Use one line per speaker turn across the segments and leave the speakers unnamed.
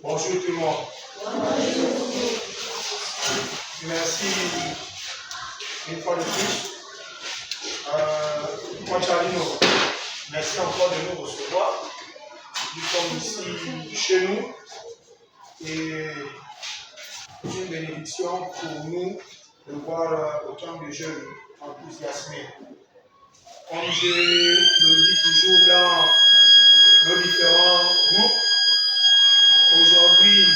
Bonjour tout le monde. Merci une fois de plus. Coach Alino, merci encore de nous recevoir. Nous sommes ici chez nous et c'est une bénédiction pour nous de voir autant de jeunes enthousiasmés. Comme je le dis toujours dans nos différents groupes, aujourd'hui,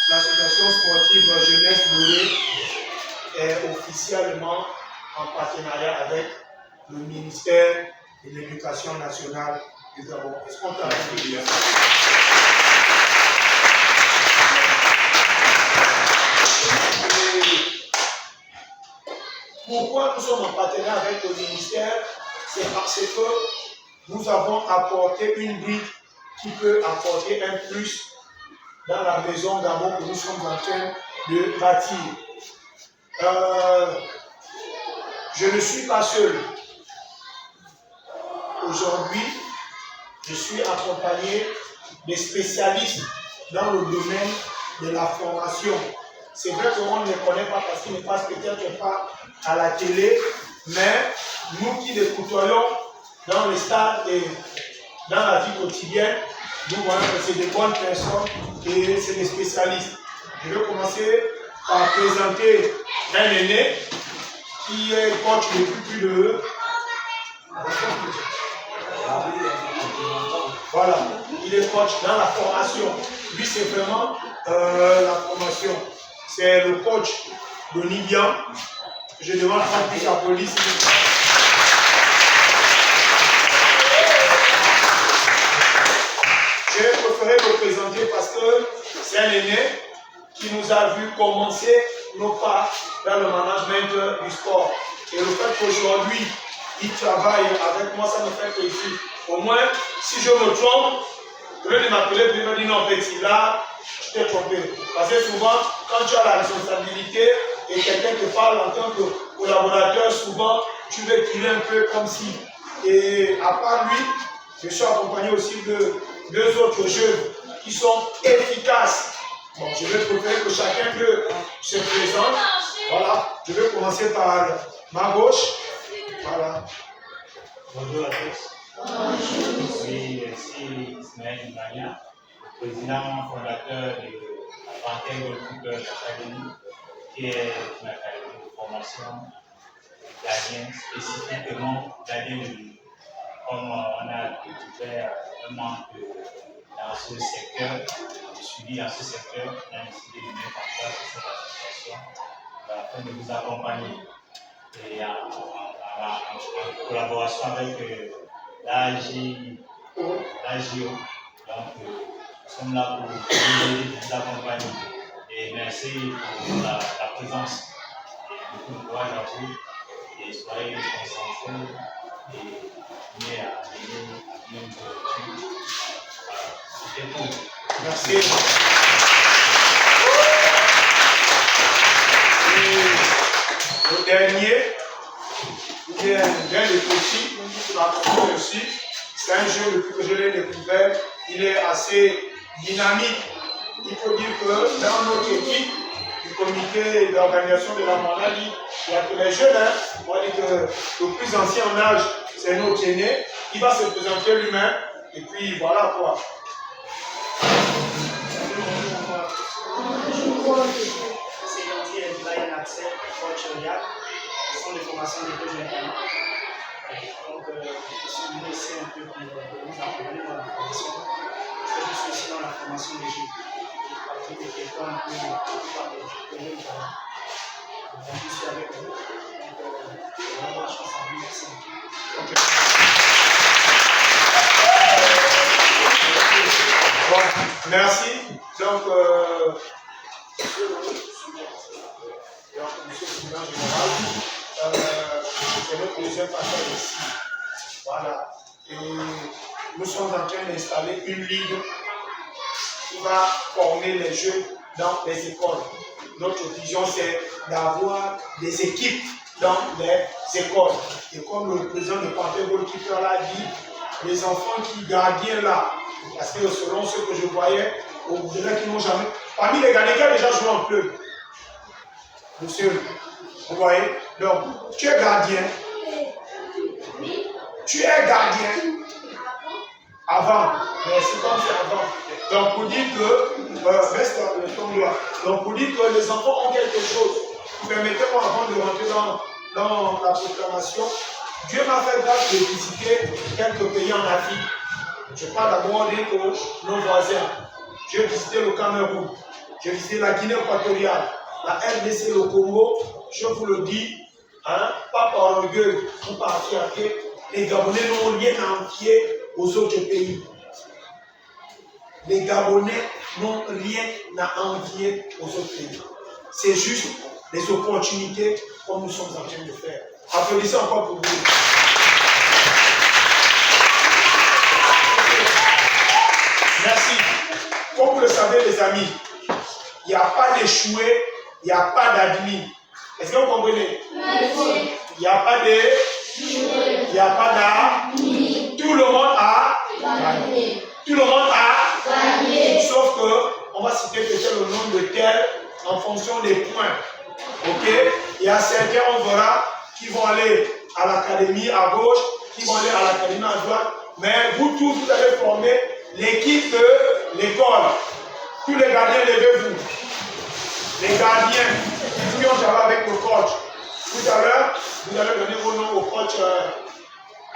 l'association sportive Jeunesse Dorée est officiellement en partenariat avec le ministère de l'Éducation nationale du Gabon. Est-ce qu'on t'a dit? Pourquoi nous sommes en partenariat avec le ministère? C'est parce que nous avons apporté une brique qui peut apporter un plus dans la maison Gabon que nous sommes en train de bâtir. Je ne suis pas seul. Aujourd'hui, je suis accompagné des spécialistes dans le domaine de la formation. C'est vrai qu'on ne les connaît pas parce qu'ils ne passent peut-être pas à la télé, mais nous qui les côtoyons dans les stades et dans la vie quotidienne, nous voyons que c'est des bonnes personnes et c'est des spécialistes. Je vais commencer par présenter un aîné qui est coach depuis plus de... Voilà, il est coach dans la formation. Lui, c'est vraiment la formation. C'est le coach de Nibian. Je demande à plus la police. J'ai préféré le présenter parce que c'est un aîné qui nous a vu commencer nos pas dans le management du sport. Et le fait qu'aujourd'hui, il travaille avec moi, ça me fait plaisir. Au moins, si je me trompe, au lieu de m'appeler, il me dit non, petit, là, tu t'es trompé. Parce que souvent, quand tu as la responsabilité et quelqu'un te parle en tant que collaborateur, souvent, tu veux tirer un peu comme si. Et à part lui, je suis accompagné aussi de deux autres jeunes qui sont efficaces. Bon, je vais préférer que chacun d'eux se présente. Voilà, je vais commencer par ma gauche. Voilà.
Bonjour à tous. Je suis Ismaël Mbania, président fondateur de la Panthère Goalkeeper Academy, qui est une académie de formation gardien, spécifiquement gardien de but. Comme on a découvert un manque dans ce secteur, de suivi dans ce secteur, on a décidé de mettre en place cette association afin de vous accompagner. Et en collaboration avec l'AGO. Donc, nous sommes là pour vous accompagner. Et merci pour la présence. Et beaucoup de courage à vous. Et soyez concentrés et venez à bien vous. C'était tout.
Merci. Et le dernier, il est bien de petit, qui m'a compris aussi. C'est un jeu, depuis que je l'ai découvert, il est assez dynamique. Il faut dire que dans notre équipe, du comité d'organisation de la maladie, il y a que les jeunes, on va dire que le plus ancien en âge, c'est notre aîné. Il va se présenter lui-même, et puis voilà quoi.
Ce sont des formations de jeunes talents. Donc, je suis venu ici un peu pour vous accompagner dans la formation. Parce que je suis aussi dans la formation des jeunes. Je parle de quelqu'un un peu de jeunes talents. Donc, je suis avec vous. Donc, vraiment, je pense à vous. Merci.
Bon, merci. Donc, Monsieur le Président Général, c'est notre deuxième passage ici. Voilà. Et nous sommes en train d'installer une ligue qui va former les jeunes dans les écoles. Notre vision, c'est d'avoir des équipes dans les écoles. Et comme le président de Panthère Goalkeeper l'a dit, les enfants qui gardiens là, parce que selon ce que je voyais, Il y en a qui n'ont jamais. Parmi les gardiens qui ont déjà joué en club. Monsieur, vous voyez? Donc, tu es gardien. Tu es gardien. Avant. Mais c'est comme c'est avant. Donc, pour dire que. Reste le ton là. Donc, pour dire que les enfants ont quelque chose. Permettez-moi avant de rentrer dans la proclamation. Dieu m'a fait grâce de visiter quelques pays en Afrique. Je parle d'abord des nos voisins. J'ai visité le Cameroun. J'ai visité la Guinée équatoriale. La RDC, le Congo. Je vous le dis, hein, pas par orgueil ou par fierté. Les Gabonais n'ont rien à envier aux autres pays. Les Gabonais n'ont rien à envier aux autres pays. C'est juste les opportunités comme nous sommes en train de faire. Applaudissez encore pour vous. Merci. Comme vous le savez, les amis, il n'y a pas d'échoué, il n'y a pas d'admis. Est-ce que vous comprenez? Merci. Il n'y a pas d'échoué, il n'y a pas d'admis. Tout le monde a gagné. Tout le monde a gagné. Sauf que, on va citer peut-être le nombre de tels en fonction des points. Ok? Il y a certains, on verra, qui vont aller à l'académie à gauche, qui vont aller à l'académie à droite. Mais vous tous, vous avez formé l'équipe de l'école. Tous les gardiens, levez-vous. Les gardiens qui ont travaillé avec le coach. Tout à l'heure, vous allez donner vos noms au coach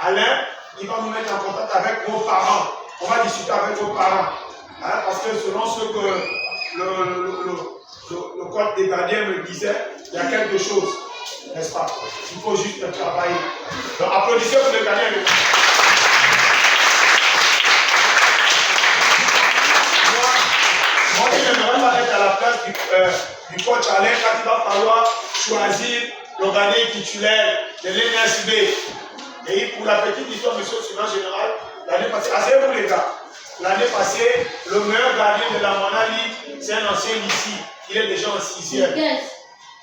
Alain. Il va nous mettre en contact avec vos parents. On va discuter avec vos parents. Hein, parce que selon ce que le coach des gardiens me disait, il y a quelque chose. N'est-ce pas? Il faut juste travailler. Donc applaudissez pour les gardiens. Moi, je n'aimerais pas être à la place du coach Alain quand il va falloir choisir le gardien titulaire de l'NSB. Et pour la petite histoire, monsieur le Sénat général, l'année passée, asseyez-vous les gars, l'année passée, le meilleur gardien de la Mona League, c'est un ancien ici. Il est déjà en 6e.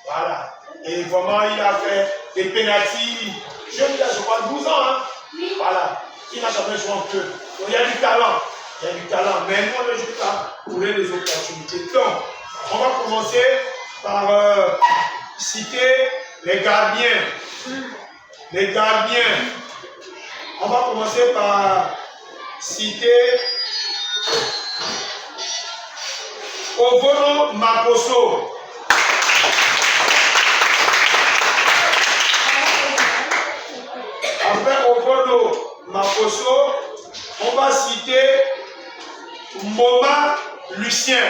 Voilà. Et vraiment, il a fait des pénaltys. Je crois, 12 ans. Hein? Oui. Voilà. Il n'a jamais joué en club. Donc, il y a du talent. Il y a du talent. Mais nous, on ne joue pas pour les opportunités. Donc, on va commencer par citer les gardiens. Les gardiens. On va commencer par citer Ovono Makoso. Après Ovono Makoso, on va citer Moma Lucien.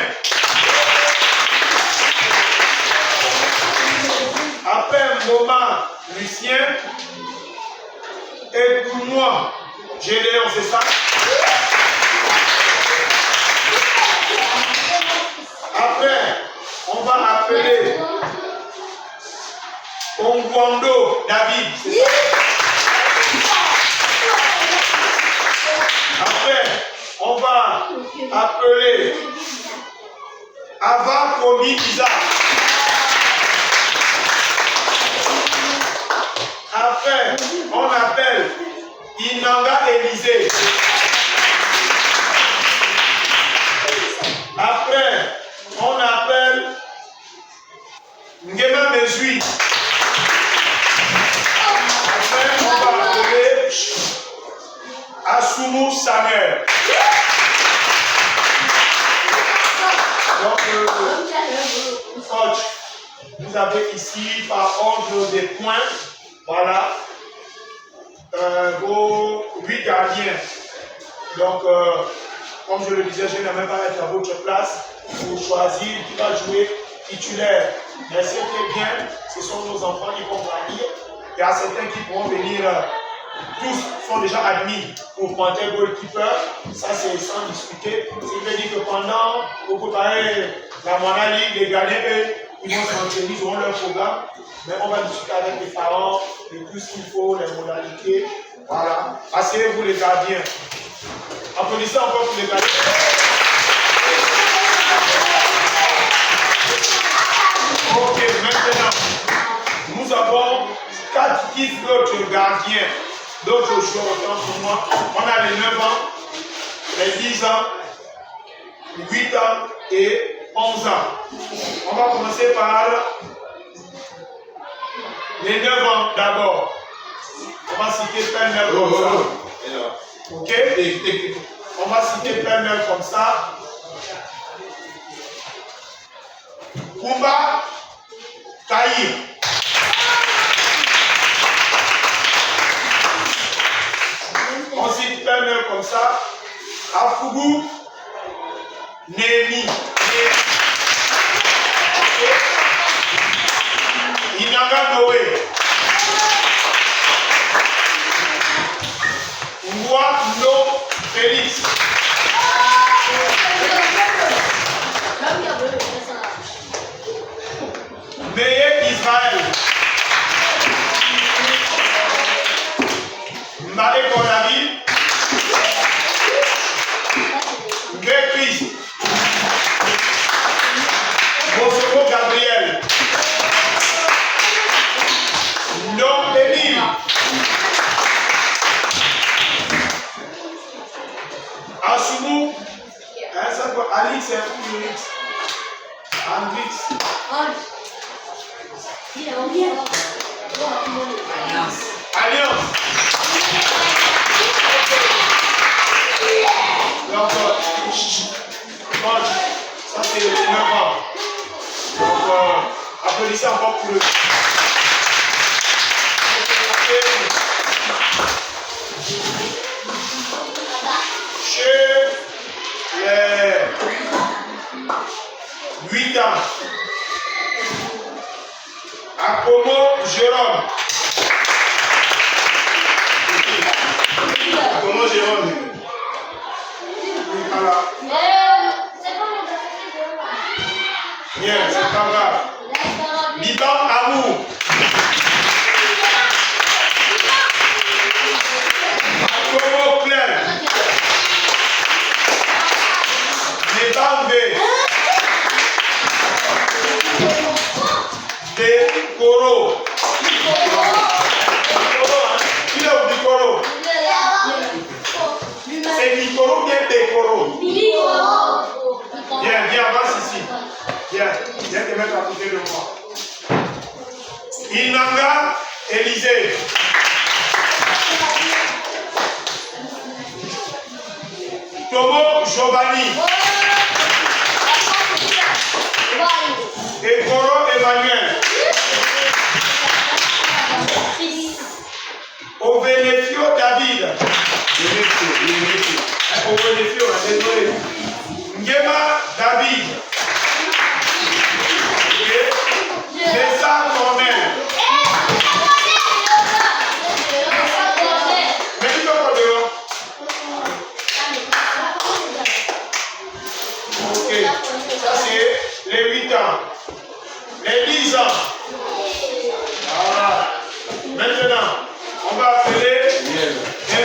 Après Moma Lucien, et pour moi, Gédéon, c'est ça? Après, on va appeler Ongwando David, c'est ça? Après, on va appeler Ava Komi Isaac. Après, on appelle Inanga Élisée. Après, on appelle Ngema Mezui. Après, on va appeler Asumu Samuel. Donc, coach, vous avez ici par ordre des points, voilà, vos 8 gardiens. Donc, comme je le disais, je n'ai même pas être à votre place pour choisir qui va jouer titulaire. Mais ce qui est bien, ce sont nos enfants qui vont grandir. Il y a certains qui pourront venir, tous sont déjà admis pour pointer goalkeeper. Ça, c'est sans discuter. Ce qui veut dire que pendant, vous préparez la Mona League, les gardiens, eux, ils vont s'entraîner, ils auront leur programme. Mais on va discuter avec les parents de tout ce qu'il faut, les modalités. Voilà. Asseyez-vous les gardiens. Applaudissez encore pour les gardiens. Ok, maintenant, nous avons 4 titres d'autres gardiens, d'autres joueurs autant pour moi. On a les 9 ans, les 10 ans, 8 ans et 11 ans. On va commencer par les 9 ans d'abord. On va citer pêle-mêle comme ça. Ok? On va citer pêle-mêle comme ça. Kumba Kaïr. On cite pêle-mêle comme ça. Afougou Némi. Inanga Noé. Ngoua No Félix. Meye Israël. Mbale Konabi. Mbe Christ. Mosoko Gabriel. Non Émile. Assoumou. Alix et Ulrix. Andrix. Alliance. Donc, ça c'est le 9 ans. Donc, applaudissez encore pour eux. Chez les 8 ans, Akomo Jérôme. Akomo Jérôme. Voilà. Bien, c'est pas grave. Liban Amour. Akomo Claire. Liban B. De Koro. Qui est au Bicoro? C'est Bicoro ou bien Décoro? Bien, viens, avance ici. Viens te mettre à côté de moi. Inanga Élisée. Tomo Giovanni. Décoro Emmanuel. Ovenefio David. Ovenefio, désolé. Ngema David. Messa Cornel. Mais tu peux pas dehors. Ok, ça c'est les 8 ans. Les 10 ans. Voilà. Maintenant, on va appeler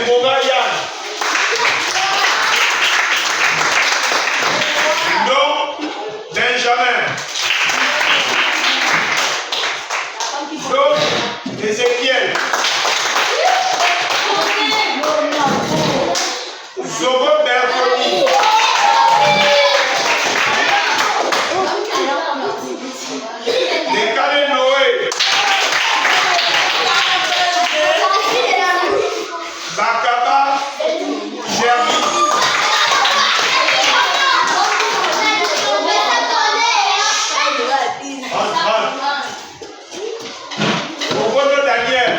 Mboga Yann. Non, Benjamin. Non, Ézéchiel. Zobo Bertoni. Décalé Noé. Bakaba Germi. Obono Daniel.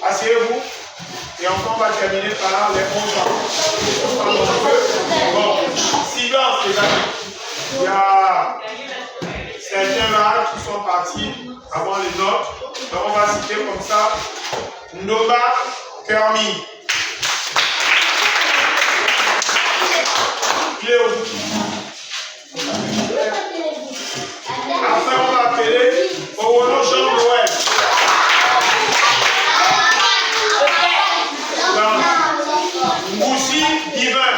Asseyez-vous. Et enfin, on va terminer par les 11 ans. Bon, silence les amis. Il y a certains là qui sont partis avant les notes. Donc on va citer comme ça. Noma Kermi. Il est où? Après on va appeler Owono Jean-Noël. Moussi Divin.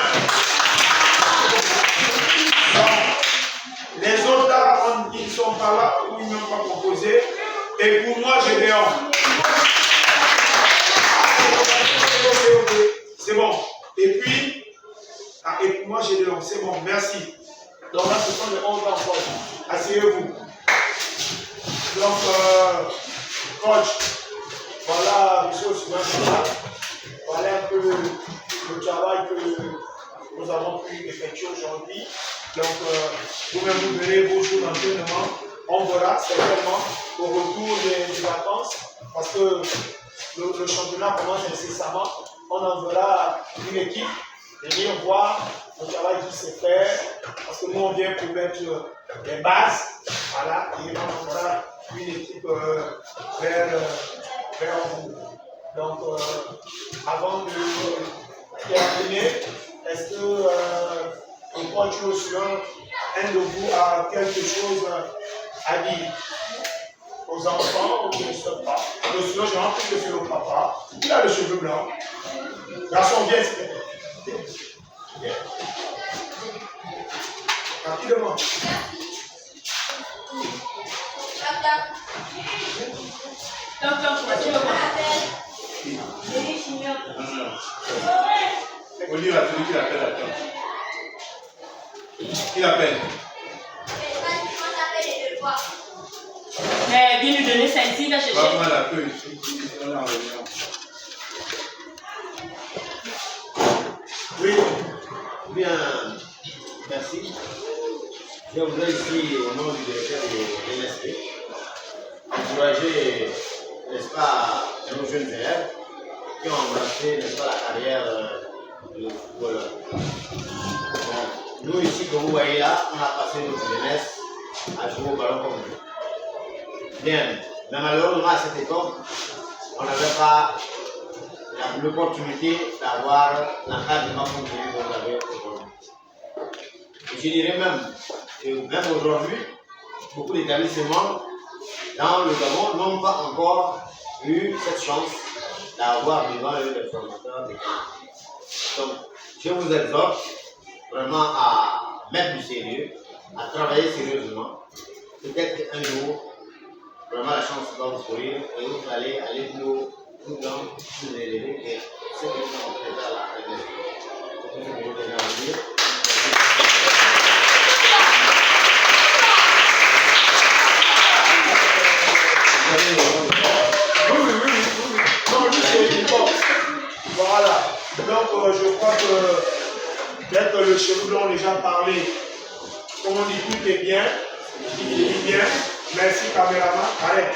Les autres là, ils ne sont pas là ou ils n'ont pas proposé. Et pour moi, Gédéon. C'est bon. Et puis, et pour moi, Gédéon. C'est bon, merci. Donc là, ce sont les 11 ans encore. Asseyez-vous. Donc, coach, voilà, monsieur Ousmane, voilà un peu le travail que nous avons pu effectuer aujourd'hui. Donc, vous-même, vous verrez vos jours d'entraînement. On verra certainement au retour des vacances, parce que le championnat commence incessamment. On enverra une équipe venir voir le travail qui s'est fait, parce que nous, on vient pour mettre les bases. Voilà, et on enverra une équipe vers vous. Donc, avant de terminer, est-ce que le coach Josuan, un de vous a quelque chose à dire aux enfants ou je ne sais pas? Josuan, j'ai envie que c'est le papa. Il a les cheveux blancs. Garçon, viens, s'il te plaît. Viens. Rapidement.
Olive a celui qui l'appelle à temps. Qui l'appelle?
Mais viens lui donner ça ici, va chercher.
Va prendre la feuille ici. On est en réunion.
Oui, bien, merci. Je voudrais ici, au nom du directeur de l'NSP, encourager, n'est-ce pas, nos jeunes élèves qui ont embrassé, n'est-ce pas, la carrière de footballeur. Nous ici, comme vous voyez là, on a passé notre jeunesse à jouer au ballon comme nous. Bien, mais malheureusement à cette époque, on n'avait pas l'opportunité d'avoir l'encadrement continu qu'on avait aujourd'hui. Et je dirais même que même aujourd'hui, beaucoup d'établissements dans le Gabon n'ont pas encore eu cette chance d'avoir devant eux des formateurs de qualité. Donc, je vous exhorte vraiment à mettre du sérieux, à travailler sérieusement. Peut-être un jour, vraiment la chance va vous sourire et vous allez aller plus grand, plus élevé que ce que nous avons fait à la première. C'est tout ce que je tenais à vous dire.
Oui. Non, lui, c'est une boxe. Voilà. Donc, je crois que dès que le cheveu blanc, les gens parlaient, comme on dit, tout est bien. Il dit bien. Merci, caméraman. Arrête.